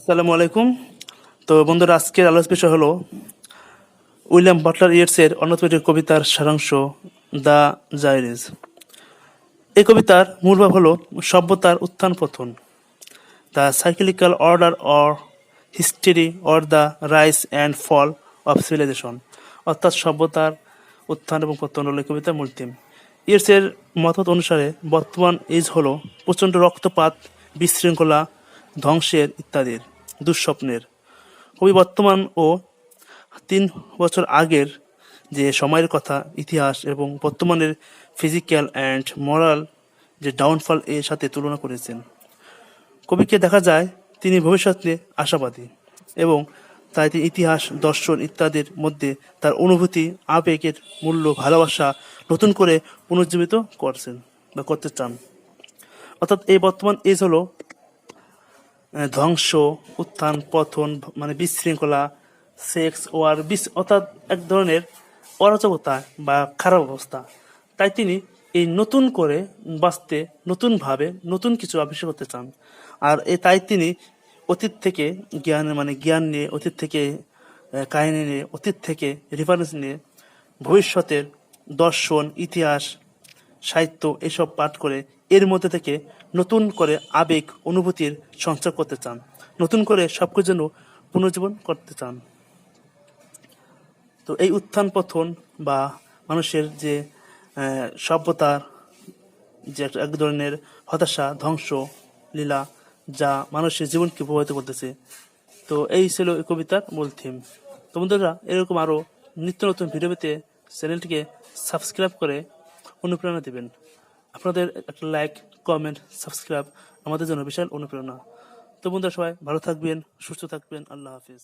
আসসালামু আলাইকুম। তো বন্ধুরা, আজকের আলোচনার বিষয় হলো উইলিয়াম বাটলার ইয়েটসের অন্যতম একটি কবিতার সারাংশ, দ্য জাইরেস। এই কবিতার মূল ভাব হলো সভ্যতার উত্থান পতন, the cyclical order or history or the rise and fall of civilization, অর্থাৎ সভ্যতার উত্থান এবং পতন হলো এই কবিতার মূল থিম। ইয়েটসের মতবাদ অনুসারে বর্তমান এজ হলো প্রচণ্ড রক্তপাত, বিশৃঙ্খলা, ধ্বংসের ইত্যাদির দুঃস্বপ্নের। কবি বর্তমান ও 3 বছর আগের যে সময়ের কথা, ইতিহাস এবং বর্তমানের ফিজিক্যাল অ্যান্ড মোরাল যে ডাউনফল এর সাথে তুলনা করেছেন। কবিকে দেখা যায় তিনি ভবিষ্যৎ নিয়ে আশাবাদী এবং তাই তিনি ইতিহাস, দর্শন ইত্যাদির মধ্যে তার অনুভূতি, আবেগের মূল্য, ভালোবাসা নতুন করে পুনর্জীবিত করছেন বা করতে চান। অর্থাৎ এই বর্তমান এজ হলো ধ্বংস, উত্থান, পতন, মানে বিশৃঙ্খলা, সেক্স ওয়ার, অর্থাৎ এক ধরনের অরাজকতা বা খারাপ অবস্থা। তাই তিনি এই নতুন করে বাঁচতে, নতুনভাবে নতুন কিছু আবিষ্কার করতে চান। আর তাই তিনি অতীত থেকে জ্ঞান নিয়ে, অতীত থেকে কাহিনী নিয়ে, অতীত থেকে রেফারেন্স নিয়ে ভবিষ্যতের দর্শন, ইতিহাস, সাহিত্য এসব পাঠ করে এর মধ্যে থেকে নতুন করে আবেগ, অনুভূতির সঞ্চার করতে চান, নতুন করে সবকিছু যেন পুনর্জীবন করতে চান। তো এই উত্থান পতন বা মানুষের যে সভ্যতার যে এক ধরনের হতাশা, ধ্বংস লীলা, যা মানুষের জীবনকে প্রভাবিত করতেছে। তো এই ছিল এই কবিতার মূল থিম। তো বন্ধুরা, এরকম আরও নিত্য নতুন ভিডিও পেতে চ্যানেলটিকে সাবস্ক্রাইব করে অনুপ্রেরণা দেবেন। আপনাদের একটা লাইক, কমেন্ট, সাবস্ক্রাইব আমাদের জন্য বিশাল অনুপ্রেরণা। তো বন্ধুরা, সবাই ভালো থাকবেন, সুস্থ থাকবেন। আল্লাহ হাফিজ।